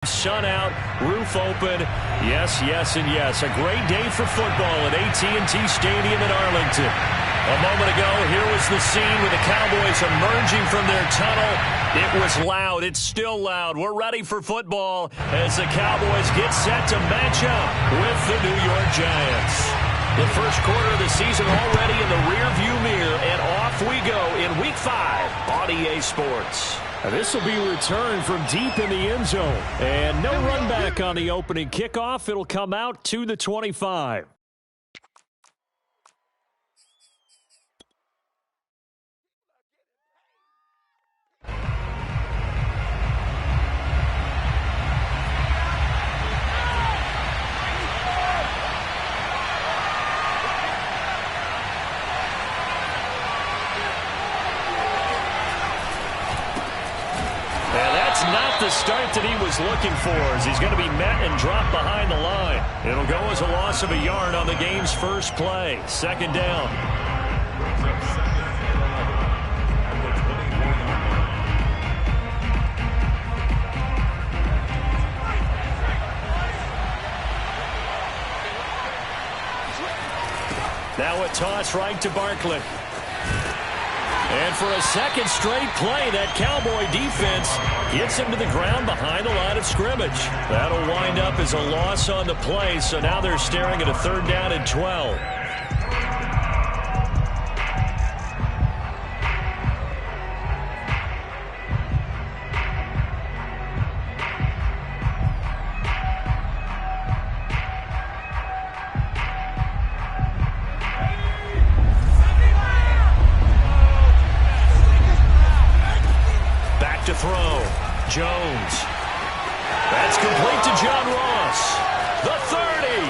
Sun out, roof open. Yes, yes, and yes. A great day for football at AT&T Stadium in Arlington. A moment ago, here was the scene with the Cowboys emerging from their tunnel. It was loud. It's still loud. We're ready for football as the Cowboys get set to match up with the New York Giants. The first quarter of the season already in the rearview mirror, and off we go in Week 5 on EA Sports. This will be returned from deep in the end zone. And no run back on the opening kickoff. It'll come out to the 25. Not the start that he was looking for, as he's going to be met and dropped behind the line. It'll go as a loss of a yard on the game's first play. Second down. Now a toss right to Barkley. And for a second straight play, that Cowboy defense gets him to the ground behind the line of scrimmage. That'll wind up as a loss on the play, so now they're staring at a 3rd down and 12. To throw. Jones. That's complete to John Ross. The 30.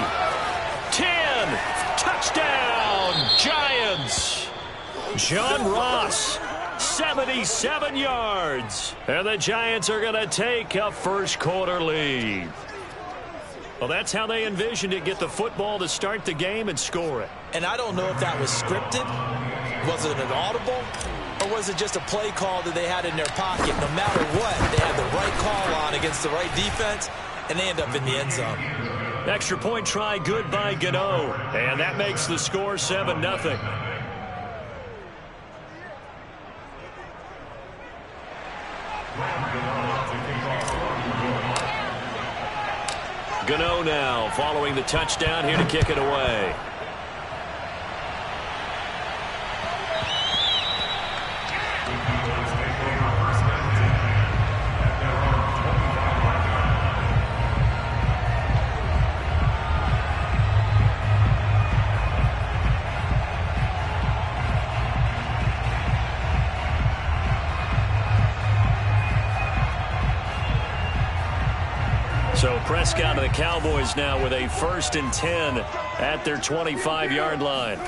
10. Touchdown, Giants. John Ross, 77 yards. And the Giants are going to take a first quarter lead. Well, that's how they envisioned it. Get the football to start the game and score it. And I don't know if that was scripted. Was it an audible? Or was it just a play call that they had in their pocket? No matter what, they had the right call on against the right defense, and they end up in the end zone. Extra point try, good by Gano. And that makes the score 7-0. Gano now following the touchdown here to kick it away. So Prescott of the Cowboys now with a 1st and 10 at their 25-yard line.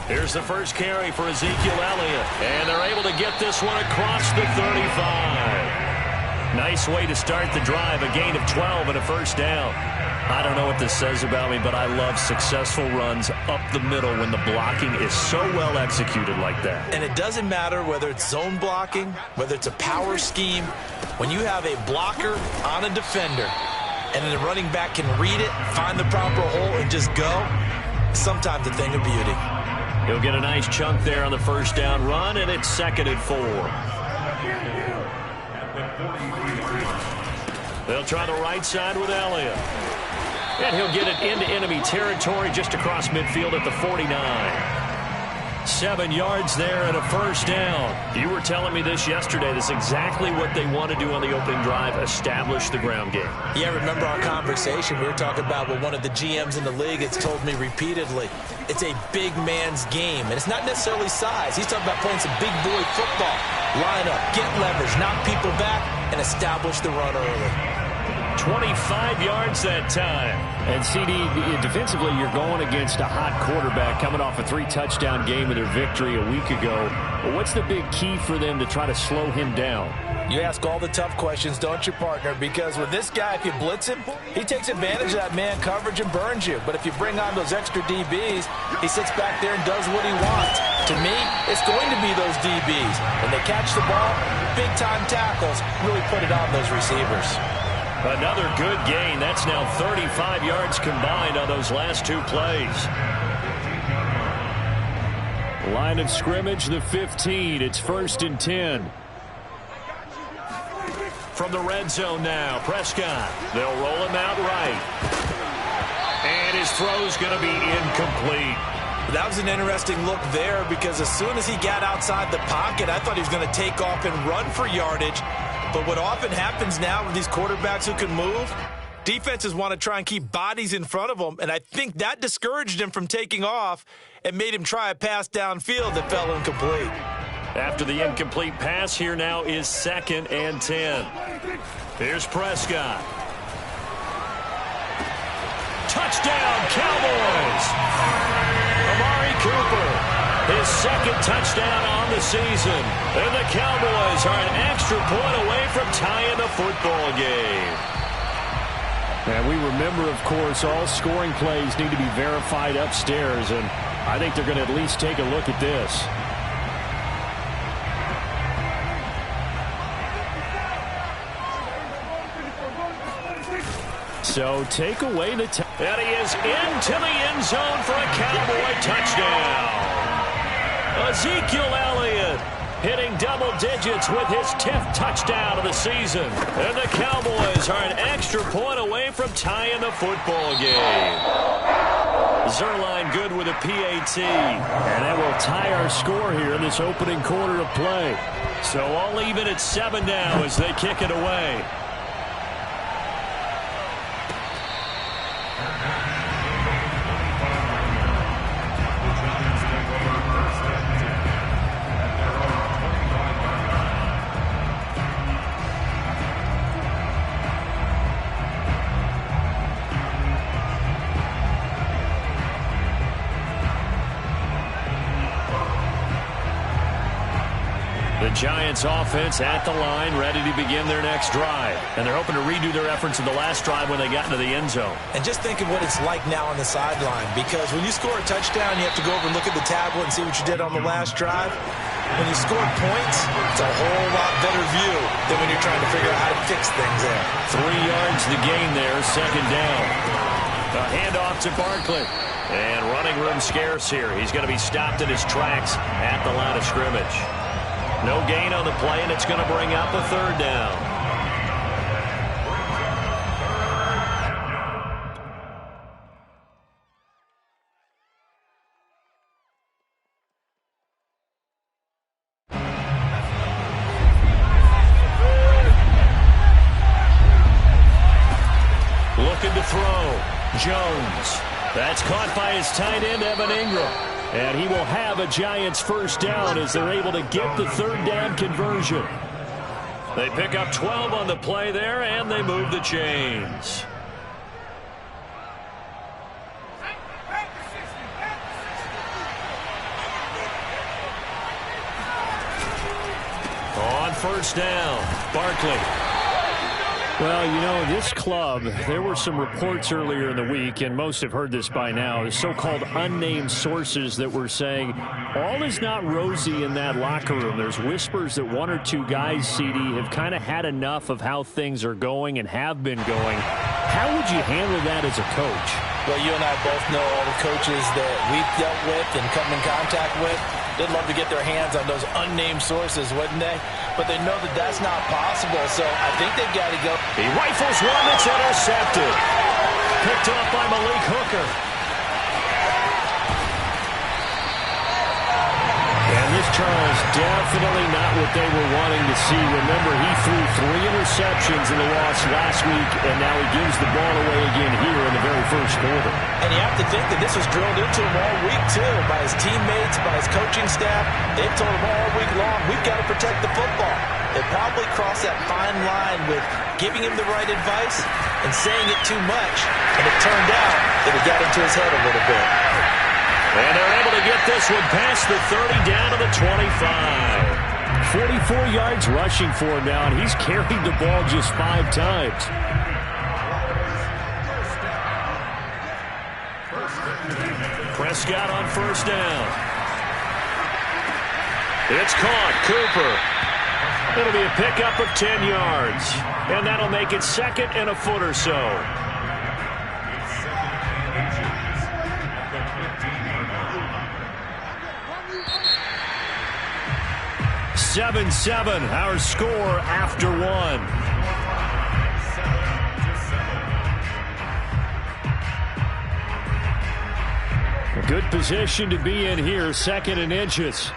Here's the first carry for Ezekiel Elliott. And they're able to get this one across the 35. Nice way to start the drive. A gain of 12 and a first down. I don't know what this says about me, but I love successful runs up the middle when the blocking is so well executed like that. And it doesn't matter whether it's zone blocking, whether it's a power scheme. When you have a blocker on a defender and then the running back can read it, find the proper hole, and just go, sometimes a thing of beauty. He'll get a nice chunk there on the first down run, and it's 2nd and 4. They'll try the right side with Elliott. And he'll get it into enemy territory just across midfield at the 49. 7 yards there and a first down. You were telling me this yesterday. That's exactly what they want to do on the opening drive, establish the ground game. Yeah, remember our conversation. We were talking about what one of the GMs in the league has told me repeatedly. It's a big man's game, and it's not necessarily size. He's talking about playing some big boy football. Line up, get leverage, knock people back, and establish the run early. 25 yards that time. And CD, defensively, you're going against a hot quarterback coming off a 3-touchdown game of their victory a week ago. But what's the big key for them to try to slow him down? You ask all the tough questions, don't you, partner? Because with this guy, if you blitz him, he takes advantage of that man coverage and burns you. But if you bring on those extra DBs, he sits back there and does what he wants. To me, it's going to be those DBs. When they catch the ball, big-time tackles really put it on those receivers. Another good gain. That's now 35 yards combined on those last 2 plays. Line of scrimmage, the 15. It's 1st and 10. From the red zone now, Prescott. They'll roll him out right. And his throw's going to be incomplete. That was an interesting look there because as soon as he got outside the pocket, I thought he was going to take off and run for yardage. But what often happens now with these quarterbacks who can move, defenses want to try and keep bodies in front of them, and I think that discouraged him from taking off and made him try a pass downfield that fell incomplete. After the incomplete pass, here now is 2nd and 10. Here's Prescott. Touchdown, Cowboys! Amari Cooper, his 2nd touchdown on the season. And the Cowboys are an extra point away from tying the football game. And we remember, of course, all scoring plays need to be verified upstairs, and I think they're going to at least take a look at this. So take away the and he is into the end zone for a Cowboy touchdown. Ezekiel Elliott hitting double digits with his 10th touchdown of the season. And the Cowboys are an extra point away from tying the football game. Zuerlein good with a PAT. And that will tie our score here in this opening quarter of play. So all even at 7 now as they kick it away. Giants offense at the line, ready to begin their next drive. And they're hoping to redo their efforts in the last drive when they got into the end zone. And just think of what it's like now on the sideline, because when you score a touchdown, you have to go over and look at the tablet and see what you did on the last drive. When you score points, it's a whole lot better view than when you're trying to figure out how to fix things there. 3 yards to gain there, 2nd down. A handoff to Barkley. And running room scarce here. He's going to be stopped in his tracks at the line of scrimmage. No gain on the play, and it's going to bring up a 3rd down. Looking to throw. Jones. That's caught by his tight end, Evan Ingram. And he will have a Giants 1st down as they're able to get the 3rd down conversion. They pick up 12 on the play there, and they move the chains. On 1st down, Barkley. Well, you know, this club, there were some reports earlier in the week, and most have heard this by now, the so-called unnamed sources that were saying all is not rosy in that locker room. There's whispers that 1 or 2 guys, CD, have kind of had enough of how things are going and have been going. How would you handle that as a coach? Well, you and I both know all the coaches that we've dealt with and come in contact with. They'd love to get their hands on those unnamed sources, wouldn't they? But they know that that's not possible, so I think they've got to go. He rifles one that's intercepted. Picked off by Malik Hooker. And this, Charles, definitely not what they were wanting to see. Remember, he threw 3 interceptions in the loss last week, and now he gives the ball away again here in the very first quarter. And you have to think that this was drilled into him all week, too, by his teammates, by his coaching staff. They've told him all week long, we've got to protect the football. They probably crossed that fine line with giving him the right advice and saying it too much, and it turned out that it got into his head a little bit. And they're able to get this one past the 30 down to the 25. 44 yards rushing for him now, and he's carried the ball just 5 times. Prescott on first down. It's caught. Cooper. It'll be a pickup of 10 yards. And that'll make it 2nd and a foot or so. 7-7, our score after 1. A good position to be in here, 2nd and inches.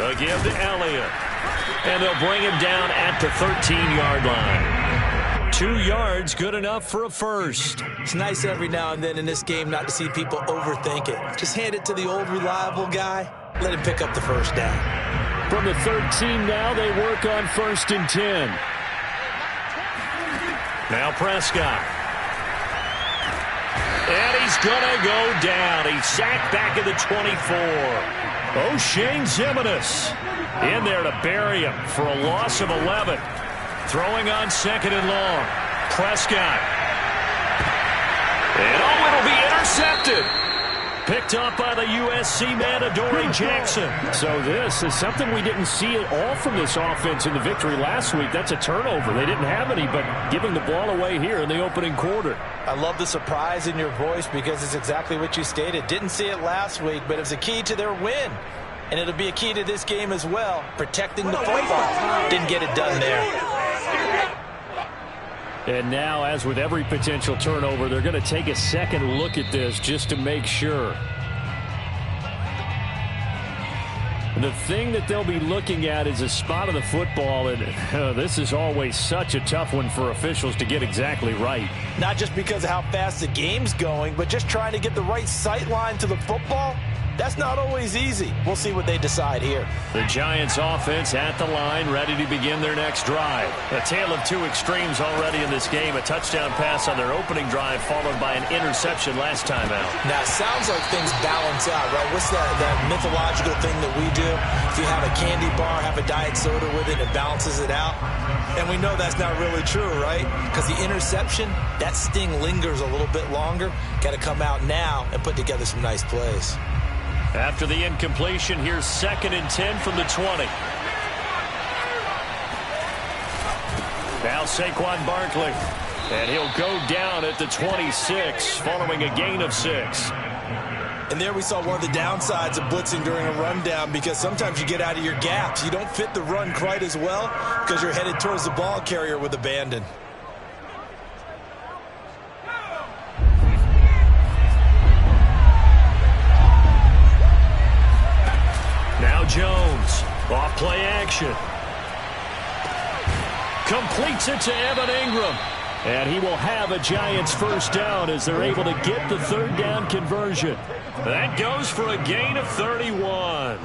Again to Elliott. And they'll bring him down at the 13-yard line. 2 yards, good enough for a first. It's nice every now and then in this game not to see people overthink it. Just hand it to the old reliable guy. Let him pick up the first down. From the 13 now, they work on 1st and 10. Now Prescott. And he's going to go down. He's sacked back at the 24. O'Shane Ximines in there to bury him for a loss of 11. Throwing on 2nd and long. Prescott. And it'll be intercepted. Picked up by the USC man, Adoree Jackson. So this is something we didn't see at all from this offense in the victory last week. That's a turnover. They didn't have any, but giving the ball away here in the opening quarter. I love the surprise in your voice because it's exactly what you stated. Didn't see it last week, but it was a key to their win. And it'll be a key to this game as well, protecting the football. Didn't get it done there. And now, as with every potential turnover, they're going to take a second look at this just to make sure. The thing that they'll be looking at is a spot of the football, and this is always such a tough one for officials to get exactly right. Not just because of how fast the game's going, but just trying to get the right sight line to the football. That's not always easy. We'll see what they decide here. The Giants offense at the line, ready to begin their next drive. A tale of 2 extremes already in this game. A touchdown pass on their opening drive, followed by an interception last time out. Now, it sounds like things balance out, right? What's that mythological thing that we do? If you have a candy bar, have a diet soda with it, it balances it out. And we know that's not really true, right? Because the interception, that sting lingers a little bit longer. Got to come out now and put together some nice plays. After the incompletion, here's 2nd and 10 from the 20. Now Saquon Barkley. And he'll go down at the 26, following a gain of 6. And there we saw one of the downsides of blitzing during a rundown, because sometimes you get out of your gaps. You don't fit the run quite as well because you're headed towards the ball carrier with abandon. Now Jones, off play action. Completes it to Evan Ingram. And he will have a Giants first down as they're able to get the 3rd down conversion. That goes for a gain of 31.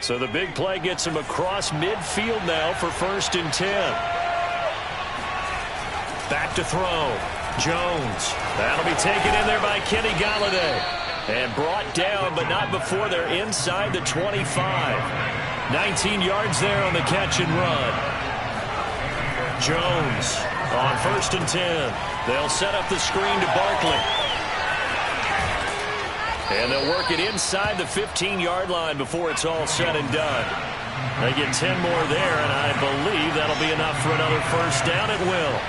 So the big play gets him across midfield now for 1st and 10. Back to throw. Jones. That'll be taken in there by Kenny Golladay. And brought down, but not before they're inside the 25. 19 yards there on the catch and run. Jones on 1st and 10. They'll set up the screen to Barkley. And they'll work it inside the 15-yard line before it's all said and done. They get 10 more there, and I believe that'll be enough for another first down. It will.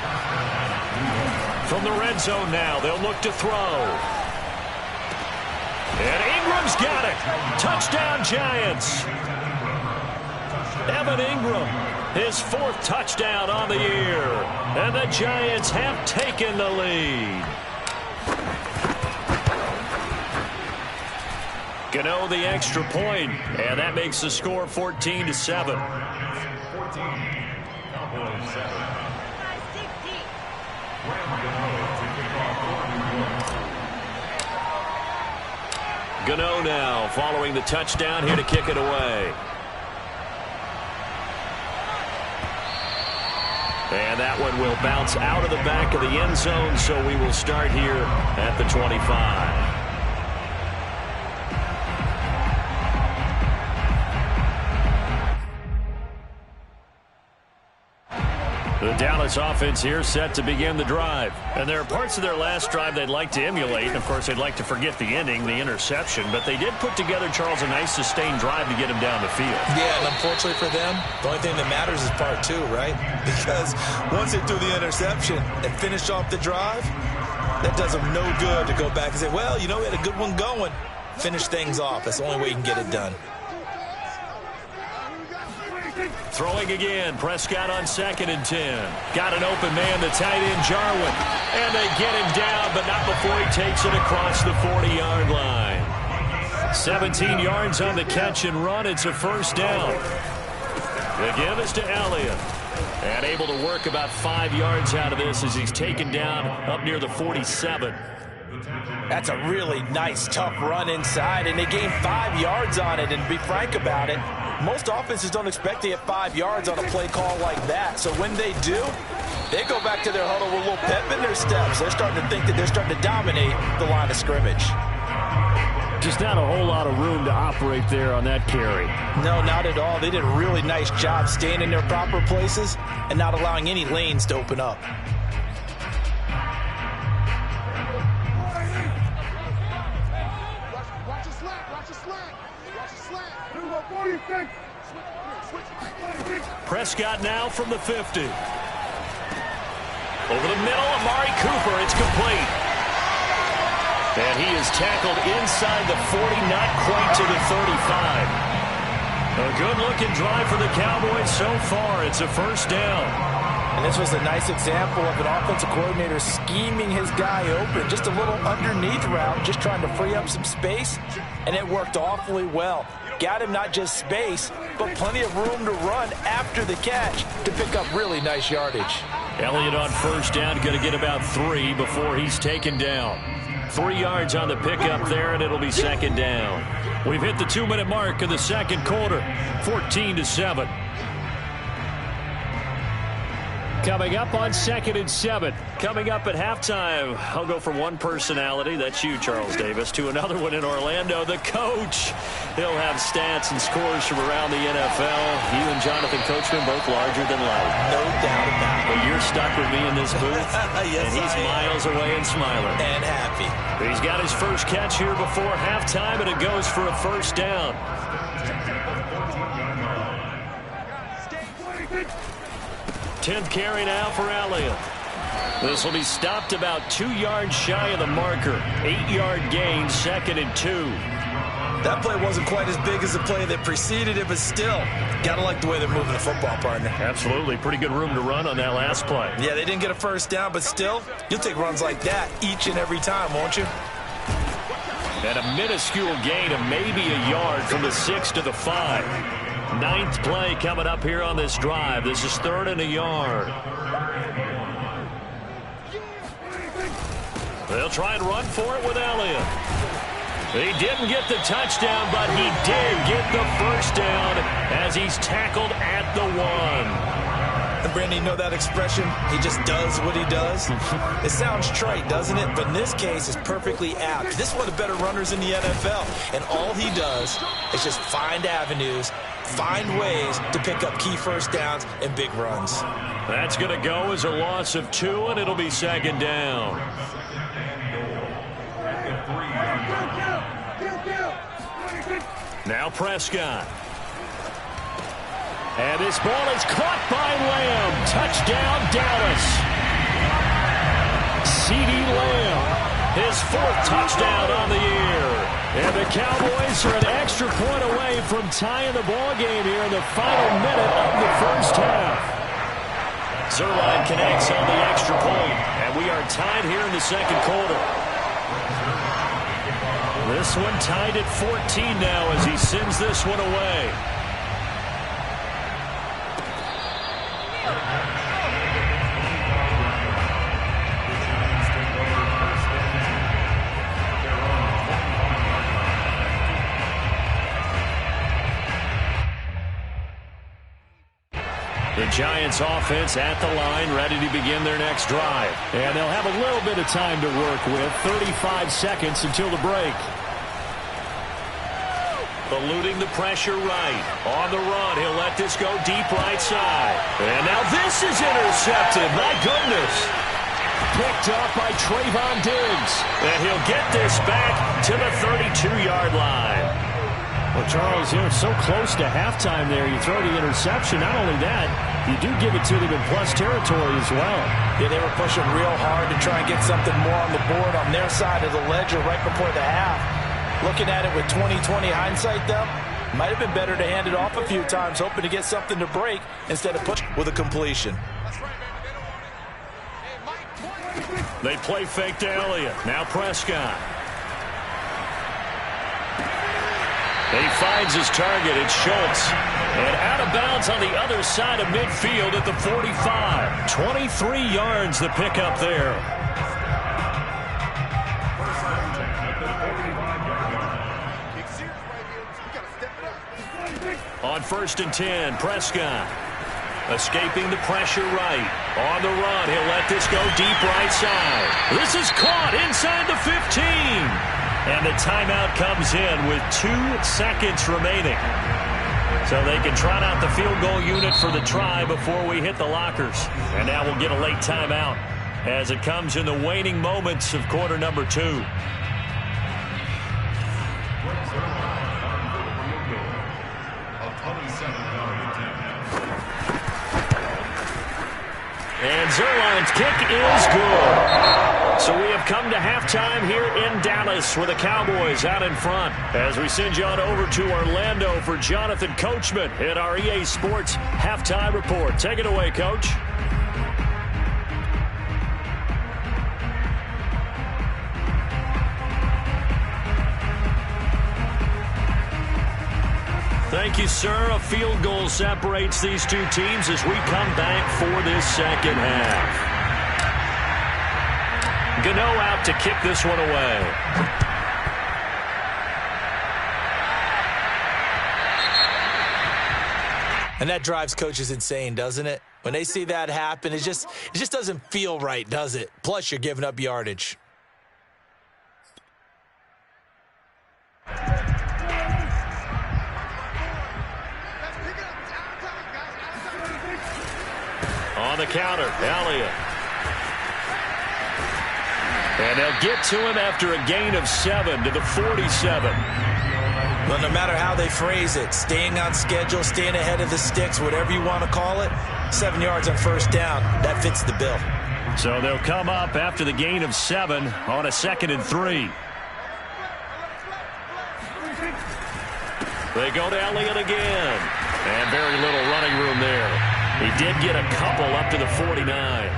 From the red zone now, they'll look to throw. And Ingram's got it. Touchdown, Giants. Evan Ingram, his 4th touchdown on the year. And the Giants have taken the lead. Gano the extra point, and that makes the score 14-7. Gano now following the touchdown here to kick it away. And that one will bounce out of the back of the end zone, so we will start here at the 25. The Dallas offense here set to begin the drive. And there are parts of their last drive they'd like to emulate. And, of course, they'd like to forget the ending, the interception. But they did put together, Charles, a nice sustained drive to get him down the field. Yeah, and unfortunately for them, the only thing that matters is part two, right? Because once they do the interception and finish off the drive, that does them no good to go back and say, well, you know, we had a good one going. Finish things off. That's the only way you can get it done. Throwing again, Prescott on 2nd and 10. Got an open man, the tight end, Jarwin. And they get him down, but not before he takes it across the 40-yard line. 17 yards on the catch and run. It's a first down. The give is to Elliott. And able to work about 5 yards out of this as he's taken down up near the 47. That's a really nice, tough run inside, and they gained 5 yards on it. And to be frank about it, most offenses don't expect to get 5 yards on a play call like that. So when they do, they go back to their huddle with a little pep in their steps. They're starting to think that they're starting to dominate the line of scrimmage. Just not a whole lot of room to operate there on that carry. No, not at all. They did a really nice job staying in their proper places and not allowing any lanes to open up. Prescott now from the 50. Over the middle, Amari Cooper. It's complete. And he is tackled inside the 40, not quite to the 35. A good-looking drive for the Cowboys so far. It's a first down. And this was a nice example of an offensive coordinator scheming his guy open. Just a little underneath route, just trying to free up some space. And it worked awfully well. Got him not just space, but plenty of room to run after the catch to pick up really nice yardage. Elliott on first down, going to get about 3 before he's taken down. 3 yards on the pickup there, and it'll be second down. We've hit the 2-minute mark of the second quarter, 14-7. Coming up on 2nd and 7. Coming up at halftime, I'll go from one personality, that's you, Charles Davis, to another one in Orlando, the coach. He'll have stats and scores from around the NFL. You and Jonathan Coachman both larger than life. No doubt about it. But you're stuck with me in this booth, yes, and he's miles away and smiling. And happy. He's got his first catch here before halftime, and it goes for a first down. 10th carry now for Elliott. This will be stopped about 2 yards shy of the marker. 8-yard gain, 2nd and 2. That play wasn't quite as big as the play that preceded it, but still, gotta like the way they're moving the football, partner. Absolutely. Pretty good room to run on that last play. Yeah, they didn't get a first down, but still, you'll take runs like that each and every time, won't you? And a minuscule gain of maybe a yard from the 6 to the 5. 9th play coming up here on this drive. This is 3rd and a yard. They'll try and run for it with Elliott. He didn't get the touchdown, but he did get the first down as he's tackled at the 1. And Brandon, you know that expression? He just does what he does. It sounds trite, doesn't it? But in this case, it's perfectly apt. This is one of the better runners in the NFL. And all he does is just find avenues, find ways to pick up key first downs and big runs. That's going to go as a loss of 2, and it'll be second down. Now Prescott. And this ball is caught by Lamb. Touchdown, Dallas. CeeDee Lamb, his 4th touchdown on the year. And the Cowboys are an extra point away from tying the ball game here in the final minute of the first half. Zuerlein connects on the extra point, and we are tied here in the second quarter. This one tied at 14 now as he sends this one away. Giants offense at the line, ready to begin their next drive. And they'll have a little bit of time to work with. 35 seconds until the break. Eluding the pressure right. On the run, he'll let this go deep right side. And now this is intercepted. My goodness. Picked up by Trayvon Diggs. And he'll get this back to the 32-yard line. Well, Charles, you're so close to halftime there. You throw the interception. Not only that, you do give it to them in plus territory as well. Yeah, they were pushing real hard to try and get something more on the board on their side of the ledger right before the half. Looking at it with 20/20 hindsight, though, might have been better to hand it off a few times, hoping to get something to break instead of push with a completion. They play fake to Elliott. Now Prescott. He finds his target. It's Schultz. And out of bounds on the other side of midfield at the 45. 23 yards the pickup there. On 1st and 10, Prescott. Escaping the pressure right. On the run, he'll let this go deep right side. This is caught inside the 15. And the timeout comes in with 2 seconds remaining. So they can trot out the field goal unit for the try before we hit the lockers. And now we'll get a late timeout as it comes in the waning moments of quarter number 2. And Zuerlein's kick is good. So we have come to halftime here in Dallas with the Cowboys out in front. As we send you on over to Orlando for Jonathan Coachman at our EA Sports Halftime Report. Take it away, Coach. Thank you, sir. A field goal separates these two teams as we come back for this second half. Gano out to kick this one away. And that drives coaches insane, doesn't it? When they see that happen, it just doesn't feel right, does it? Plus, you're giving up yardage. On the counter, Elliott. And they'll get to him after a gain of 7 to the 47. Well, no matter how they phrase it, staying on schedule, staying ahead of the sticks, whatever you want to call it, 7 yards on first down, that fits the bill. So they'll come up after the gain of 7 on a 2nd and 3. They go to Elliott again. And very little running room there. He did get a couple up to the 49.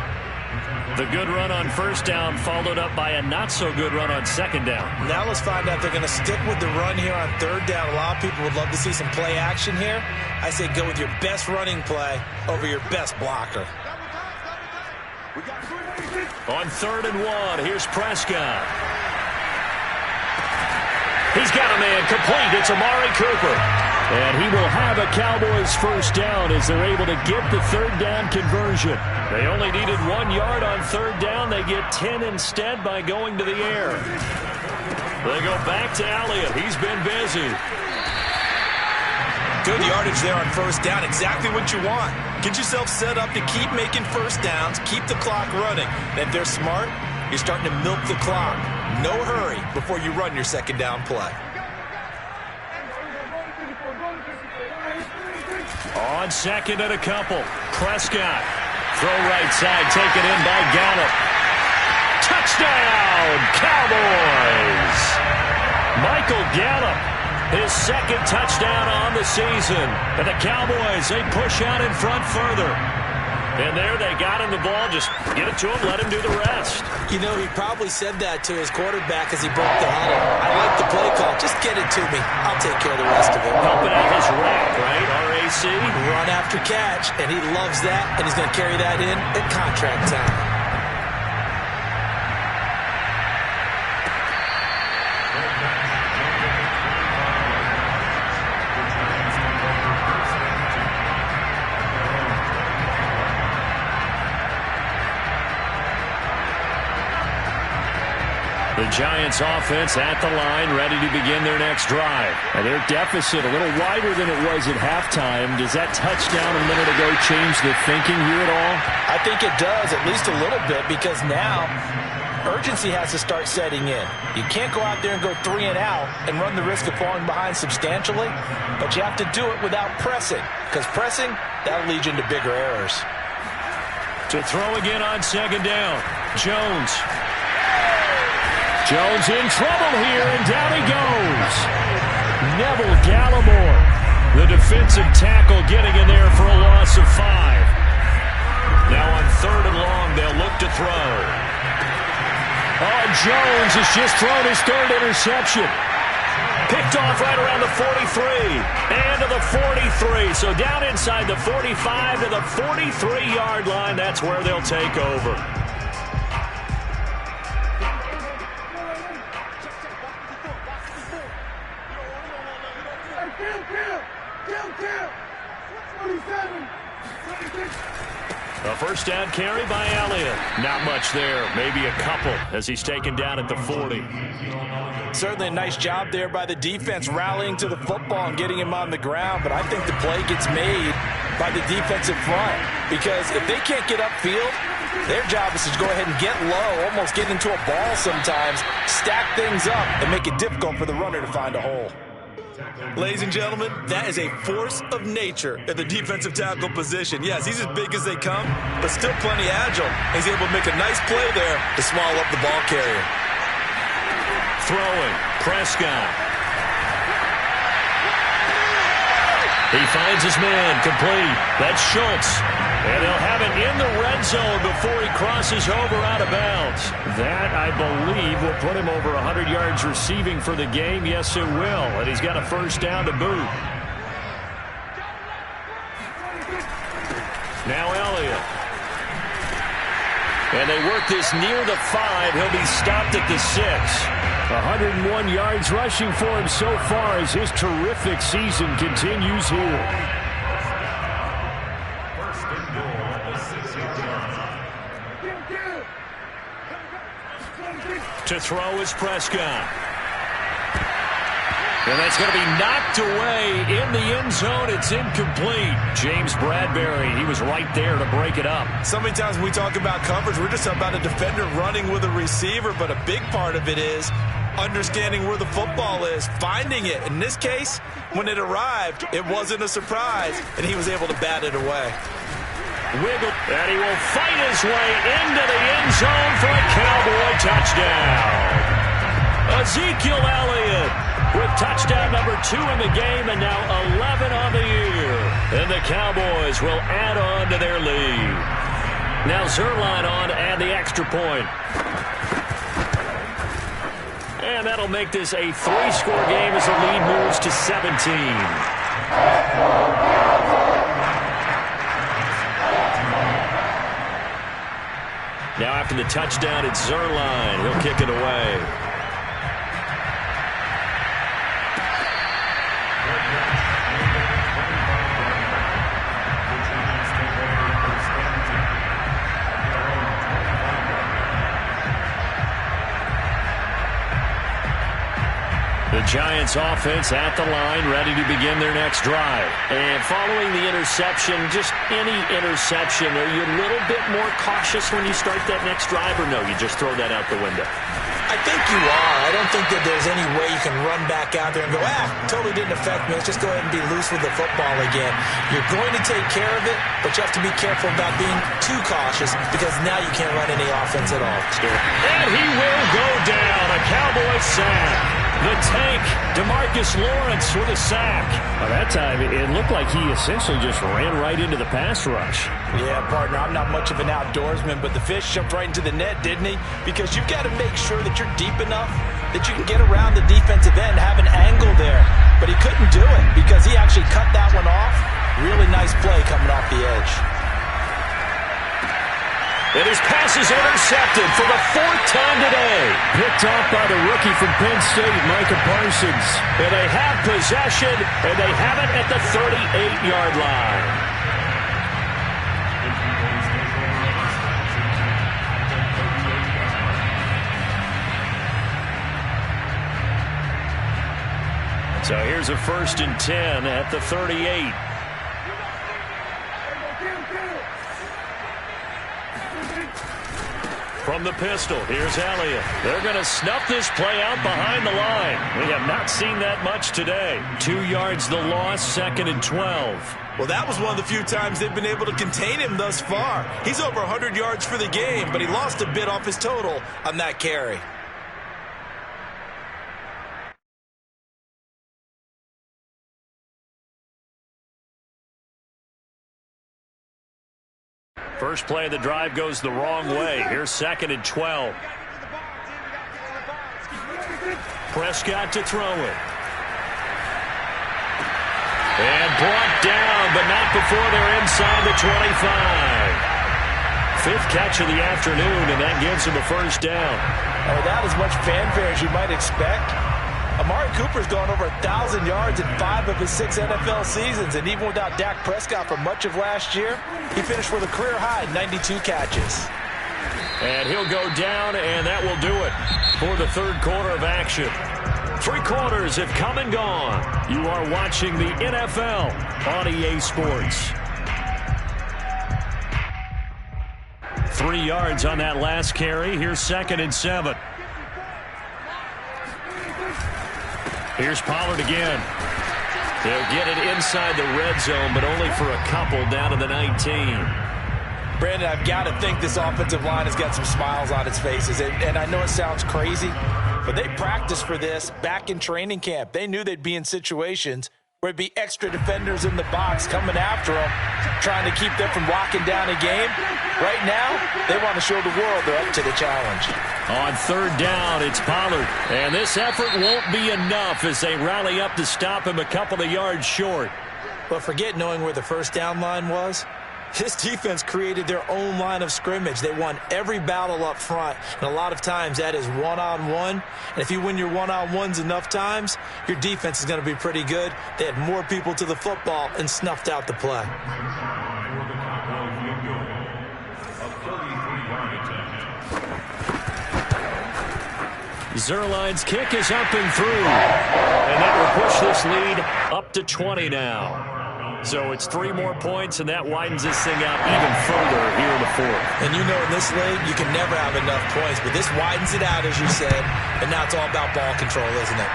The good run on first down followed up by a not-so-good run on second down. Now let's find out if they're going to stick with the run here on third down. A lot of people would love to see some play action here. I say go with your best running play over your best blocker. On 3rd and 1, here's Prescott. He's got a man complete. It's Amari Cooper. And he will have a Cowboys first down as they're able to get the third down conversion. They only needed 1 yard on third down. They get 10 instead by going to the air. They go back to Elliott. He's been busy. Good yardage there on first down. Exactly what you want. Get yourself set up to keep making first downs, keep the clock running. And if they're smart, you're starting to milk the clock. No hurry before you run your second down play. On 2nd and a couple, Prescott. Throw right side, taken in by Gallup. Touchdown, Cowboys! Michael Gallup, his 2nd touchdown on the season. And the Cowboys, they push out in front further. And there they got him the ball. Just get it to him, let him do the rest. You know, he probably said that to his quarterback as he broke the huddle. I like the play call. Just get it to me. I'll take care of the rest of it. Helping out his rack, right? RAC. Run after catch, and he loves that, and he's going to carry that in at contract time. The Giants offense at the line, ready to begin their next drive. And their deficit a little wider than it was at halftime. Does that touchdown a minute ago change the thinking here at all? I think it does, at least a little bit, because now urgency has to start setting in. You can't go out there and go 3 and out and run the risk of falling behind substantially, but you have to do it without pressing, because pressing, that'll lead you into bigger errors. To throw again on second down, Jones. Jones in trouble here, and down he goes. Neville Gallimore, the defensive tackle, getting in there for a loss of 5. Now on 3rd and long, they'll look to throw. Oh, Jones has just thrown his 3rd interception. Picked off right around the 43 and to the 43. So down inside the 45 to the 43-yard line. That's where they'll take over. A first down carry by Elliott. Not much there. Maybe a couple as he's taken down at the 40. Certainly a nice job there by the defense rallying to the football and getting him on the ground, but I think the play gets made by the defensive front, because if they can't get upfield, their job is to go ahead and get low, almost get into a ball sometimes, stack things up, and make it difficult for the runner to find a hole. Ladies and gentlemen, that is a force of nature at the defensive tackle position. Yes, he's as big as they come, but still plenty agile. He's able to make a nice play there to swallow up the ball carrier. Throwing, Prescott. He finds his man, complete. That's Schultz. And he'll have it in the red zone before he crosses over out of bounds. That, I believe, will put him over 100 yards receiving for the game. Yes, it will. And he's got a first down to boot. Now Elliott. And they work this near the 5. He'll be stopped at the 6. 101 yards rushing for him so far as his terrific season continues here. To throw is Prescott. And that's going to be knocked away in the end zone. It's incomplete. James Bradbury, he was right there to break it up. So many times when we talk about coverage, we're just about a defender running with a receiver, but a big part of it is understanding where the football is, finding it. In this case, when it arrived, it wasn't a surprise, and he was able to bat it away. Wiggle, and he will fight his way into the end zone for a Cowboy touchdown. Ezekiel Elliott with touchdown number 2 in the game, and now 11 on the year. And the Cowboys will add on to their lead. Now Zuerlein on to add the extra point. And that'll make this a 3-score game as the lead moves to 17. Now after the touchdown, it's Zuerlein. He'll kick it away. The Giants offense at the line, ready to begin their next drive. And following the interception, just any interception, are you a little bit more cautious when you start that next drive, or no, you just throw that out the window? I think you are. I don't think that there's any way you can run back out there and go, totally didn't affect me. Let's just go ahead and be loose with the football again. You're going to take care of it, but you have to be careful about being too cautious, because now you can't run any offense at all. And he will go down. A Cowboy sack. The tank, DeMarcus Lawrence with a sack. By that time, it looked like he essentially just ran right into the pass rush. Yeah, partner, I'm not much of an outdoorsman, but the fish jumped right into the net, didn't he? Because you've got to make sure that you're deep enough that you can get around the defensive end, have an angle there. But he couldn't do it because he actually cut that one off. Really nice play coming off the edge. And his pass is intercepted for the 4th time today. Picked off by the rookie from Penn State, Micah Parsons. And they have possession, and they have it at the 38-yard line. So here's a 1st and 10 at the 38. From the pistol, here's Elliott. They're going to snuff this play out behind the line. We have not seen that much today. 2 yards the loss, 2nd and 12. Well, that was one of the few times they've been able to contain him thus far. He's over 100 yards for the game, but he lost a bit off his total on that carry. First play of the drive goes the wrong way. Here's 2nd and 12. Prescott to throw it. And brought down, but not before they're inside the 25. 5th catch of the afternoon, and that gives him a 1st down. Without as much fanfare as you might expect, Amari Cooper's gone over 1,000 yards in 5 of his 6 NFL seasons, and even without Dak Prescott for much of last year, he finished with a career-high 92 catches. And he'll go down, and that will do it for the 3rd quarter of action. 3 quarters have come and gone. You are watching the NFL on EA Sports. 3 yards on that last carry. Here's 2nd and 7. Here's Pollard again. They'll get it inside the red zone, but only for a couple down to the 19. Brandon, I've got to think this offensive line has got some smiles on its faces. And I know it sounds crazy, but they practiced for this back in training camp. They knew they'd be in situations where it'd be extra defenders in the box coming after them, trying to keep them from locking down a game. Right now, they want to show the world they're up to the challenge. On 3rd down, it's Pollard. And this effort won't be enough as they rally up to stop him a couple of yards short. But forget knowing where the 1st down line was. This defense created their own line of scrimmage. They won every battle up front, and a lot of times that is one-on-one. And if you win your one-on-ones enough times, your defense is going to be pretty good. They had more people to the football and snuffed out the play. Zuerlein's kick is up and through. And that will push this lead up to 20 now. So it's 3 more points, and that widens this thing out even further here in the 4th. And you know in this league, you can never have enough points, but this widens it out, as you said, and now it's all about ball control, isn't it?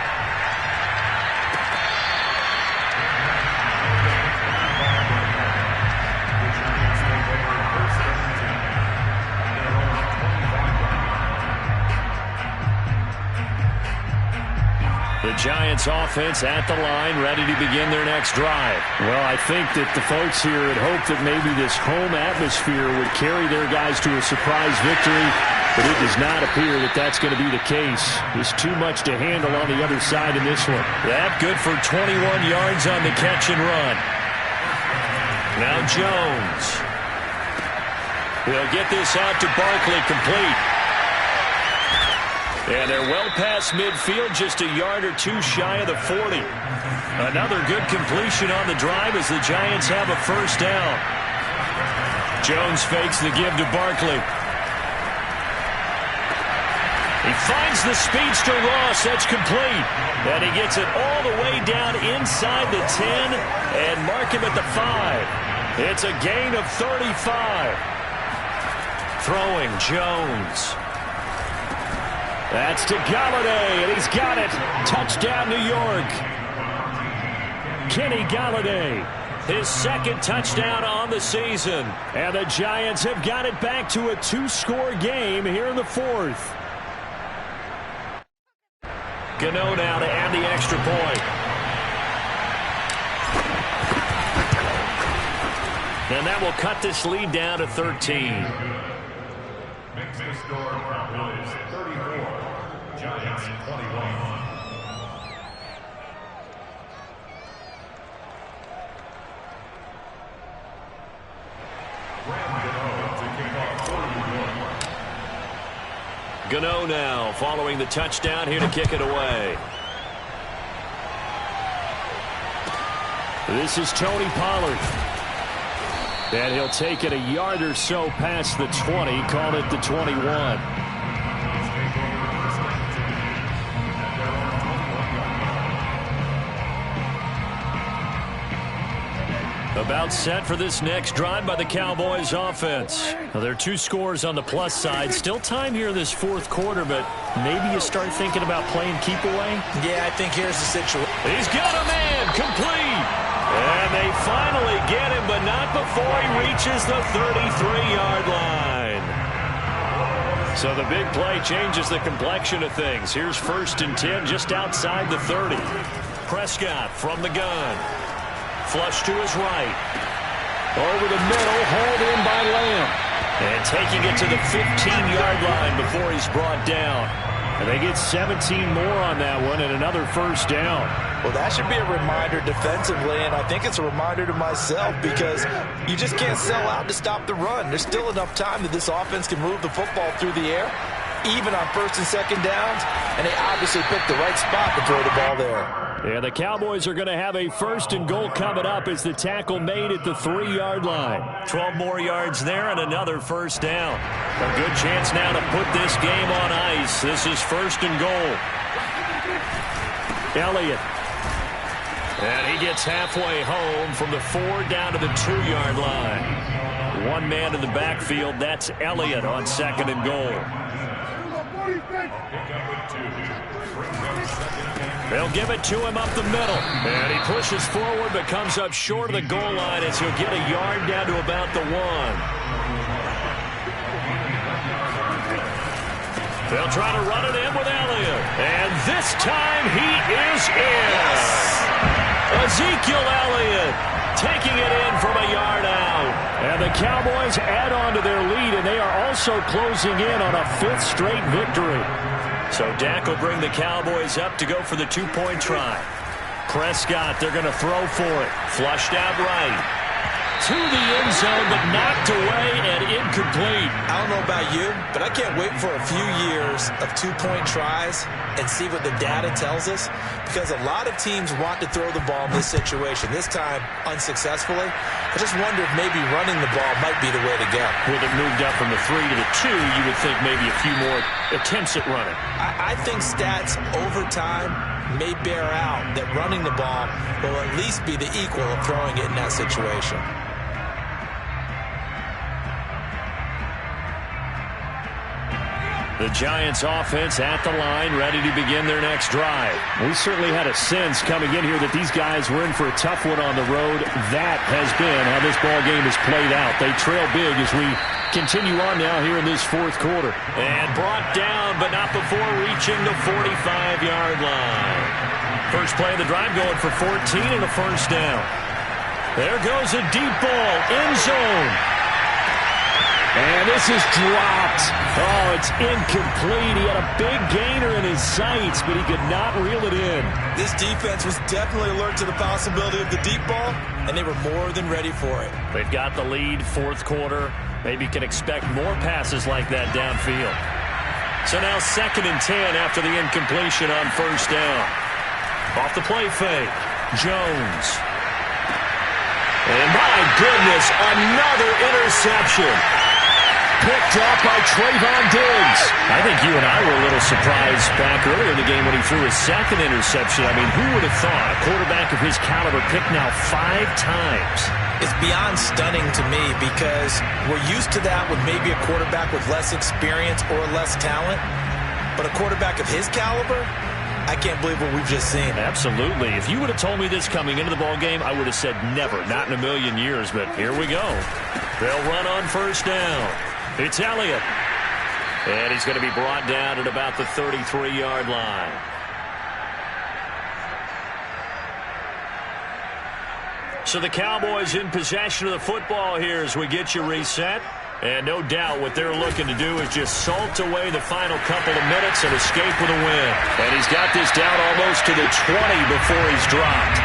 The Giants offense at the line, ready to begin their next drive. Well, I think that the folks here had hoped that maybe this home atmosphere would carry their guys to a surprise victory, but it does not appear that that's going to be the case. There's too much to handle on the other side in this one. That good for 21 yards on the catch and run. Now Jones. He'll get this out to Barkley, complete. And they're well past midfield, just a yard or 2 shy of the 40. Another good completion on the drive as the Giants have a 1st down. Jones fakes the give to Barkley. He finds the speedster Ross. That's complete. And he gets it all the way down inside the 10 and mark him at the 5. It's a gain of 35. Throwing Jones. That's to Golladay, and he's got it. Touchdown, New York. Kenny Golladay, his 2nd touchdown on the season. And the Giants have got it back to a 2-score game here in the 4th. Gano now to add the extra point. And that will cut this lead down to 13. Makes the score Cowboys 34, Giants 21. Gano now following the touchdown here to kick it away. This is Tony Pollard. And he'll take it a yard or so past the 20, call it the 21. About set for this next drive by the Cowboys offense. Well, there are 2 scores on the plus side. Still time here in this fourth quarter, but maybe you start thinking about playing keep away? Yeah, I think here's the situation. He's got a man complete. And they finally get him, but not before he reaches the 33-yard line. So the big play changes the complexion of things. Here's 1st and 10 just outside the 30. Prescott from the gun. Flush to his right. Over the middle, hauled in by Lamb. And taking it to the 15-yard line before he's brought down. And they get 17 more on that one and another first down. Well, that should be a reminder defensively, and I think it's a reminder to myself because you just can't sell out to stop the run. There's still enough time that this offense can move the football through the air, even on 1st and 2nd downs, and they obviously picked the right spot to throw the ball there. Yeah, the Cowboys are going to have a 1st and goal coming up as the tackle made at the 3-yard line. 12 more yards there and another first down. A good chance now to put this game on ice. This is 1st and goal. Elliott. And he gets halfway home from the 4 down to the 2-yard line. One man in the backfield. That's Elliott on 2nd and goal. They'll give it to him up the middle. And he pushes forward but comes up short of the goal line as he'll get a yard down to about the 1. They'll try to run it in with Elliott. And this time he is in. Ezekiel Elliott taking it in from a yard out. And the Cowboys add on to their lead, and they are also closing in on a 5th straight victory. So Dak will bring the Cowboys up to go for the 2-point try. Prescott, they're going to throw for it. Flushed out right. To the end zone, but knocked away and incomplete. I don't know about you, but I can't wait for a few years of 2-point tries and see what the data tells us, because a lot of teams want to throw the ball in this situation, this time unsuccessfully. I just wonder if maybe running the ball might be the way to go. With it moved up from the 3 to the 2, you would think maybe a few more attempts at running. I think stats over time may bear out that running the ball will at least be the equal of throwing it in that situation. The Giants offense at the line, ready to begin their next drive. We certainly had a sense coming in here that these guys were in for a tough one on the road. That has been how this ball game has played out. They trail big as we continue on now here in this 4th quarter. And brought down, but not before reaching the 45-yard line. First play of the drive going for 14 and a first down. There goes a deep ball, end zone. And this is dropped. Oh, it's incomplete. He had a big gainer in his sights, but he could not reel it in. This defense was definitely alert to the possibility of the deep ball, and they were more than ready for it. They've got the lead, 4th quarter. Maybe can expect more passes like that downfield. So now 2nd and 10 after the incompletion on first down. Off the play fake, Jones. And my goodness, another interception. Picked off by Trayvon Diggs. I think you and I were a little surprised back earlier in the game when he threw his 2nd interception. I mean, who would have thought a quarterback of his caliber picked now 5 times? It's beyond stunning to me because we're used to that with maybe a quarterback with less experience or less talent. But a quarterback of his caliber, I can't believe what we've just seen. Absolutely. If you would have told me this coming into the ball game, I would have said never, not in a million years. But here we go. They'll run on first down. It's Elliott. And he's going to be brought down at about the 33-yard line. So the Cowboys in possession of the football here as we get you reset. And no doubt what they're looking to do is just salt away the final couple of minutes and escape with a win. And he's got this down almost to the 20 before he's dropped.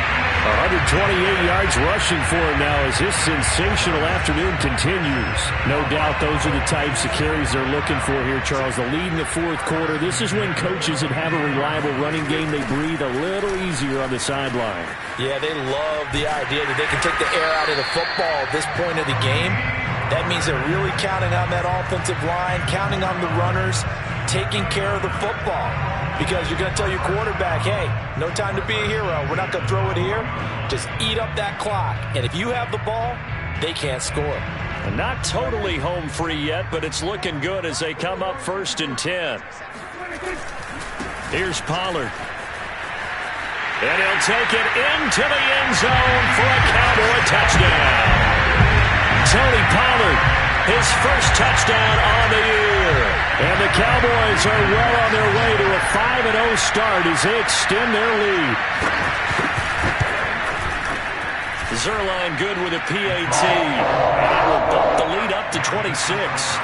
128 yards rushing for him now as this sensational afternoon continues. No doubt those are the types of carries they're looking for here, Charles. The lead in the 4th quarter. This is when coaches that have a reliable running game, they breathe a little easier on the sideline. Yeah, they love the idea that they can take the air out of the football at this point of the game. That means they're really counting on that offensive line, counting on the runners, taking care of the football. because you're going to tell your quarterback, hey, no time to be a hero. We're not going to throw it here. Just eat up that clock. And if you have the ball, they can't score. Not totally home free yet, but it's looking good as they come up 1st and 10. Here's Pollard. And he'll take it into the end zone for a Cowboy touchdown. Tony Pollard, his first touchdown on the year. And the Cowboys are well on their way to a 5-0 start as they extend their lead. Zuerlein good with a PAT. And it will bump the lead up to 26.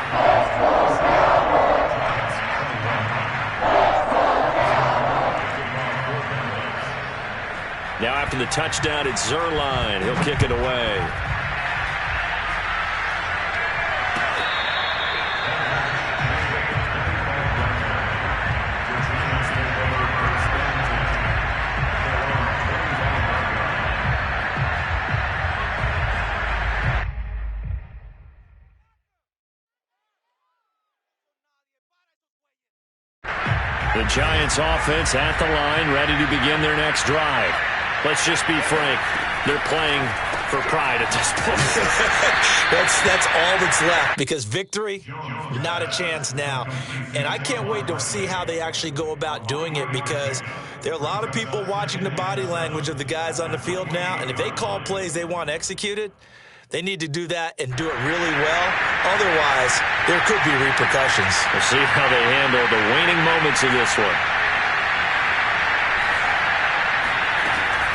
Now after the touchdown, it's Zuerlein. He'll kick it away. The Giants offense at the line, ready to begin their next drive. Let's just be frank. They're playing for pride at this point. That's all that's left, because victory, not a chance now. And I can't wait to see how they actually go about doing it, because there are a lot of people watching the body language of the guys on the field now, and if they call plays they want executed, they need to do that and do it really well. Otherwise, there could be repercussions. We'll see how they handle the waning moments of this one.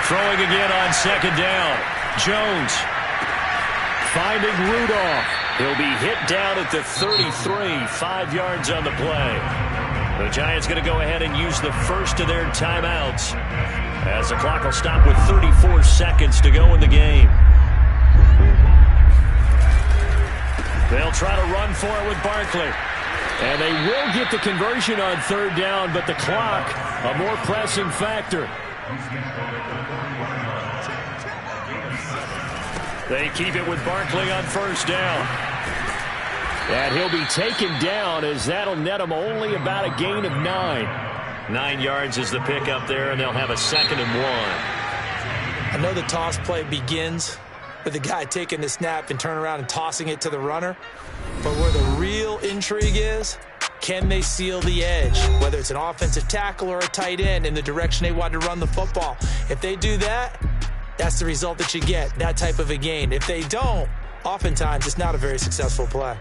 Throwing again on 2nd down. Jones finding Rudolph. He'll be hit down at the 33, 5 yards on the play. The Giants going to go ahead and use the first of their timeouts as the clock will stop with 34 seconds to go in the game. They'll try to run for it with Barkley. And they will get the conversion on 3rd down, but the clock, a more pressing factor. They keep it with Barkley on 1st down. And he'll be taken down as that'll net him only about a gain of 9. 9 yards is the pickup there, and they'll have a 2nd and 1. I know the toss play begins with the guy taking the snap and turning around and tossing it to the runner. But where the real intrigue is, can they seal the edge, whether it's an offensive tackle or a tight end, in the direction they want to run the football? If they do that, that's the result that you get, that type of a gain. If they don't, oftentimes it's not a very successful play.